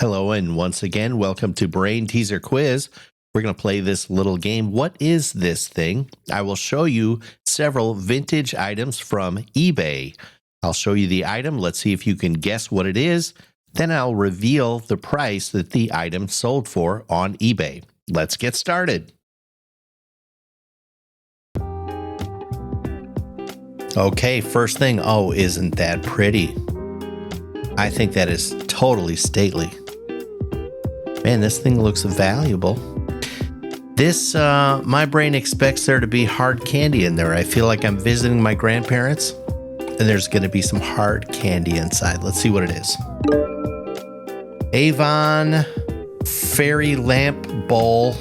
Hello, and once again, welcome to Brain Teaser Quiz. We're going to play this little game. What is this thing? I will show you several vintage items from eBay. I'll show you the item. Let's see if you can guess what it is. Then I'll reveal the price that the item sold for on eBay. Let's get started. Okay, first thing. Oh, isn't that pretty? I think that is totally stately. Man, this thing looks valuable. This, my brain expects there to be hard candy in there. I feel like I'm visiting my grandparents, and there's going to be some hard candy inside. Let's see what it is. Avon Fairy Lamp Bowl.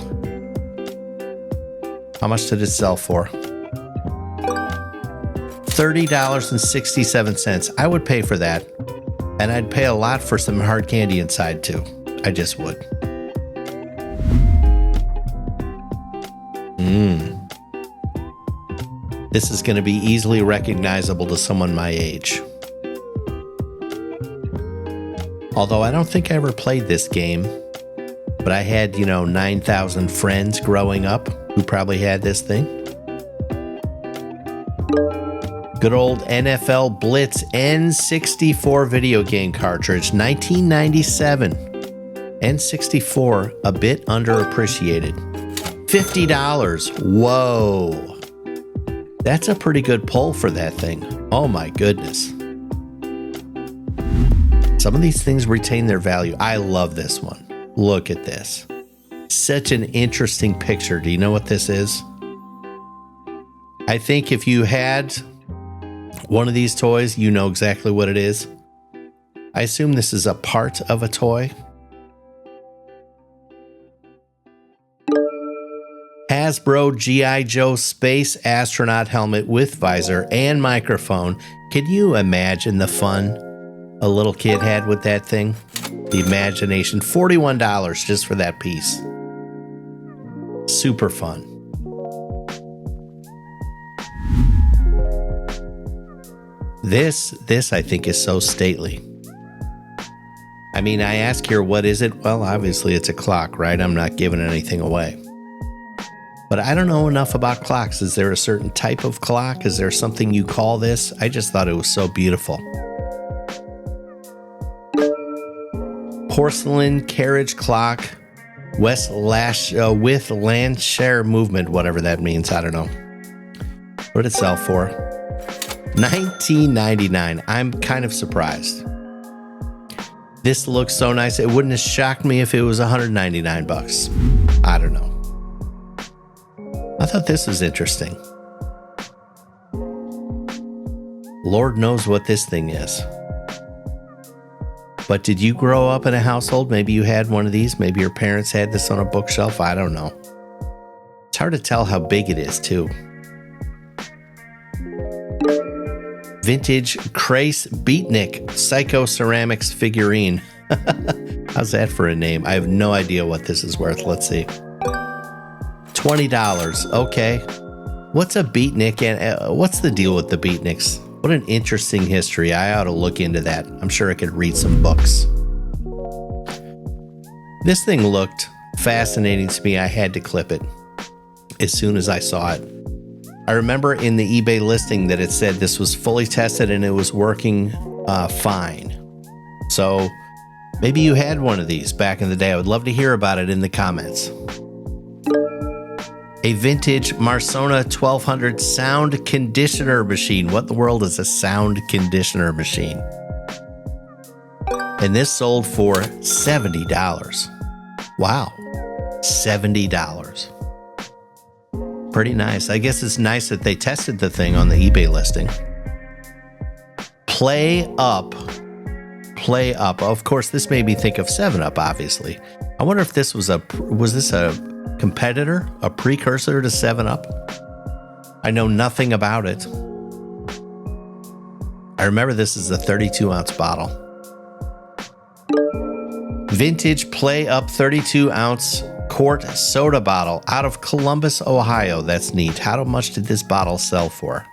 How much did it sell for? $30.67. I would pay for that. And I'd pay a lot for some hard candy inside, too. I just would. This is going to be easily recognizable to someone my age. Although I don't think I ever played this game. But I had, 9,000 friends growing up who probably had this thing. Good old NFL Blitz N64 video game cartridge, 1997. N64, a bit underappreciated. $50. Whoa. That's a pretty good pull for that thing. Oh my goodness. Some of these things retain their value. I love this one. Look at this. Such an interesting picture. Do you know what this is? I think if you had one of these toys, you know exactly what it is. I assume this is a part of a toy. Hasbro G.I. Joe Space Astronaut Helmet with visor and microphone. Can you imagine the fun a little kid had with that thing? The imagination. $41 just for that piece. Super fun. This I think is so stately. I mean, I ask here, what is it? Well, obviously it's a clock, right? I'm not giving anything away. But I don't know enough about clocks. Is there a certain type of clock? Is there something you call this? I just thought it was so beautiful. Porcelain carriage clock, with Lancashire movement, whatever that means. I don't know. What did it sell for? $19.99. I'm kind of surprised. This looks so nice. It wouldn't have shocked me if it was $199. I don't know. I thought this was interesting. Lord knows what this thing is. But did you grow up in a household? Maybe you had one of these. Maybe your parents had this on a bookshelf. I don't know. It's hard to tell how big it is, too. Vintage Crace Beatnik Psycho Ceramics figurine. How's that for a name? I have no idea what this is worth. Let's see. $20. Okay. What's a beatnik and what's the deal with the beatniks? What an interesting history. I ought to look into that. I'm sure I could read some books. This thing looked fascinating to me. I had to clip it as soon as I saw it. I remember in the eBay listing that it said this was fully tested and it was working fine. So maybe you had one of these back in the day. I would love to hear about it in the comments. A vintage Marsona 1200 sound conditioner machine. What in the world is a sound conditioner machine? And this sold for $70. Wow. $70. Pretty nice. I guess it's nice that they tested the thing on the eBay listing. Play Up. Play Up. Of course, this made me think of 7-Up, obviously. I wonder if this was this a competitor, a precursor to 7-Up? I know nothing about it. I remember this is a 32-ounce bottle. Vintage Play Up 32-ounce quart soda bottle out of Columbus, Ohio. That's neat. How much did this bottle sell for?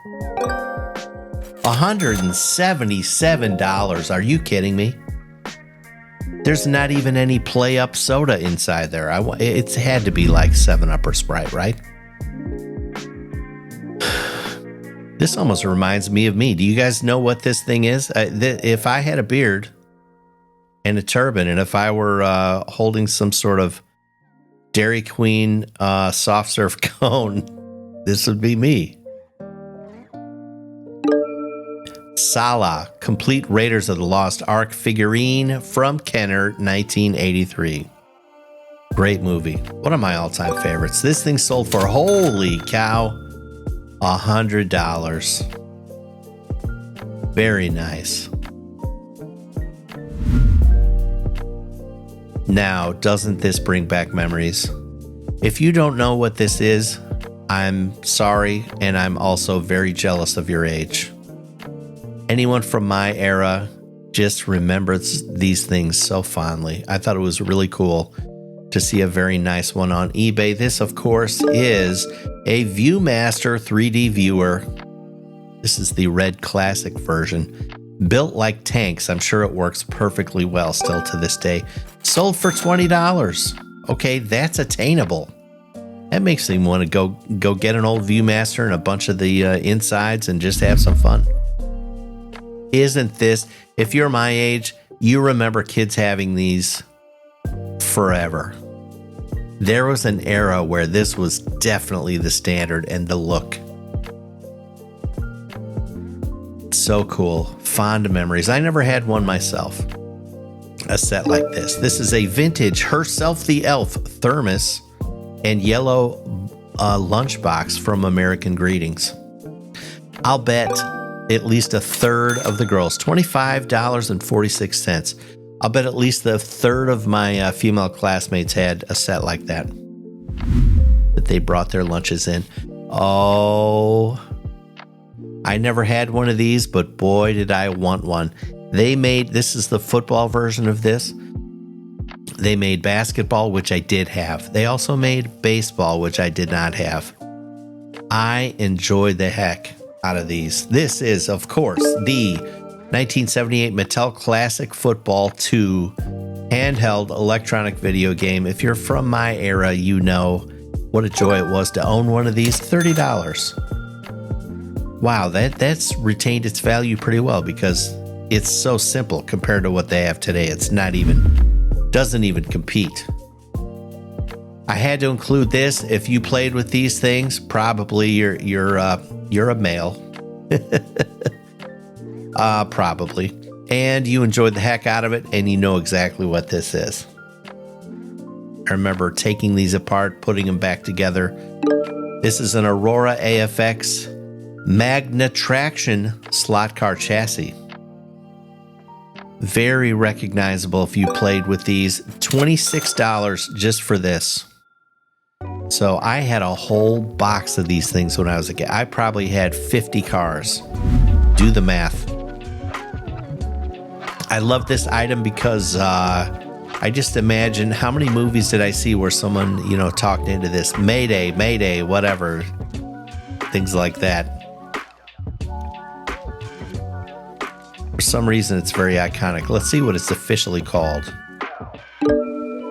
$177. Are you kidding me? There's not even any Play Up soda inside there. It's had to be like 7-Up or Sprite, right? This almost reminds me of me. Do you guys know what this thing is? If I had a beard and a turban, and if I were holding some sort of Dairy Queen soft serve cone, this would be me. Sala, complete Raiders of the Lost Ark figurine from Kenner, 1983. Great movie. One of my all-time favorites. This thing sold for, holy cow, $100. Very nice. Now, doesn't this bring back memories? If you don't know what this is, I'm sorry, and I'm also very jealous of your age. Anyone from my era just remembers these things so fondly. I thought it was really cool to see a very nice one on eBay. This, of course, is a Viewmaster 3D viewer. This is the red classic version. Built like tanks. I'm sure it works perfectly well still to this day. Sold for $20. Okay, that's attainable. That makes me want to go get an old Viewmaster and a bunch of the insides and just have some fun. Isn't this, if you're my age, you remember kids having these forever. There was an era where this was definitely the standard and the look. So cool. Fond memories. I never had one myself. A set like this. This is a vintage Herself the Elf thermos and yellow lunchbox from American Greetings. I'll bet at least a third of the girls, $25.46. I'll bet at least a third of my female classmates had a set like that they brought their lunches in. Oh, I never had one of these, but boy, did I want one. This is the football version of this. They made basketball, which I did have. They also made baseball, which I did not have. I enjoyed the heck out of these. This is, of course, the 1978 Mattel Classic Football 2 handheld electronic video game. If you're from my era, you know what a joy it was to own one of these. $30. Wow, that's retained its value pretty well because it's so simple compared to what they have today. It's doesn't even compete. I had to include this. If you played with these things, probably you're a male. Probably. And you enjoyed the heck out of it, and you know exactly what this is. I remember taking these apart, putting them back together. This is an Aurora AFX Magna Traction slot car chassis. Very recognizable if you played with these. $26 just for this. So I had a whole box of these things when I was a kid. I probably had 50 cars. Do the math. I love this item because I just imagine how many movies did I see where someone, talked into this. Mayday, Mayday, whatever. Things like that. For some reason, it's very iconic. Let's see what it's officially called.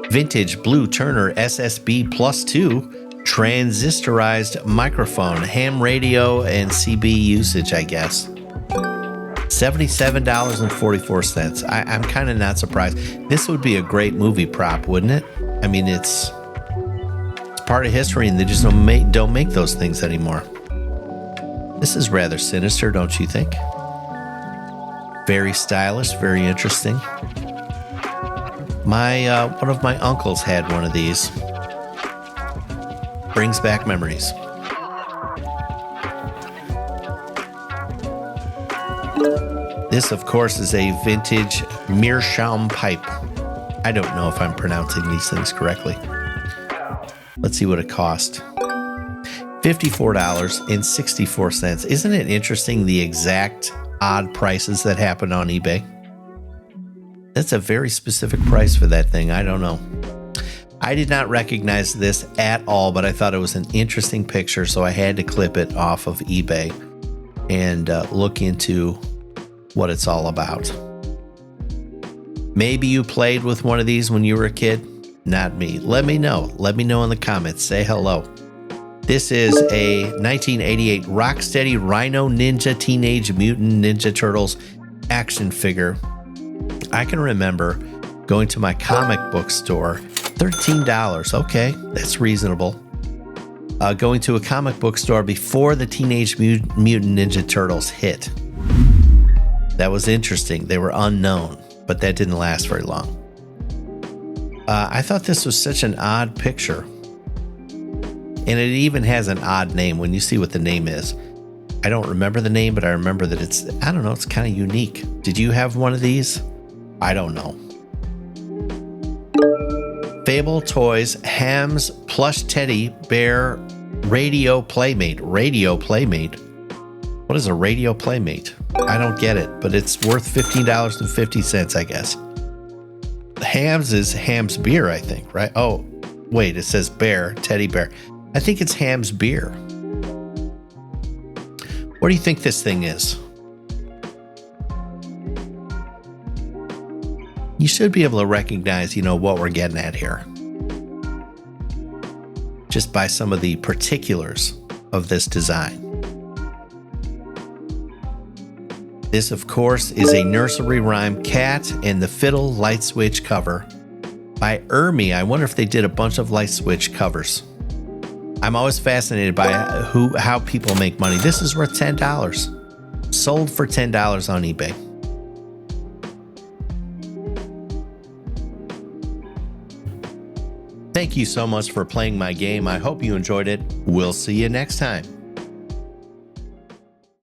Vintage Blue Turner SSB Plus 2 transistorized microphone, ham radio, and CB usage, I guess. $77.44. I'm kind of not surprised. This would be a great movie prop, wouldn't it? I mean, it's part of history, and they just don't make those things anymore. This is rather sinister, don't you think? Very stylish, very interesting. One of my uncles had one of these. Brings back memories. This, of course, is a vintage meerschaum pipe. I don't know if I'm pronouncing these things correctly. Let's see what it cost. $54.64. Isn't it interesting the exact odd prices that happen on eBay? That's a very specific price for that thing. I don't know. I did not recognize this at all, but I thought it was an interesting picture, so I had to clip it off of eBay and look into what it's all about. Maybe you played with one of these when you were a kid. Not me. Let me know. Let me know in the comments. Say hello. This is a 1988 Rocksteady Rhino Ninja Teenage Mutant Ninja Turtles action figure. I can remember going to my comic book store, $13. Okay, that's reasonable. Going to a comic book store before the Teenage Mutant Ninja Turtles hit. That was interesting. They were unknown, but that didn't last very long. I thought this was such an odd picture. And it even has an odd name when you see what the name is. I don't remember the name, but I remember that it's, I don't know, it's kind of unique. Did you have one of these? I don't know. Fable Toys Ham's Plush Teddy Bear Radio Playmate. Radio Playmate? What is a Radio Playmate? I don't get it, but it's worth $15.50, I guess. Ham's is Ham's Beer, I think, right? Oh, wait, it says bear, teddy bear. I think it's Ham's Beer. What do you think this thing is? You should be able to recognize, what we're getting at here. Just by some of the particulars of this design. This, of course, is a nursery rhyme Cat and the Fiddle light switch cover by Ermi. I wonder if they did a bunch of light switch covers. I'm always fascinated by how people make money. This is worth $10. Sold for $10 on eBay. Thank you so much for playing my game. I hope you enjoyed it. We'll see you next time.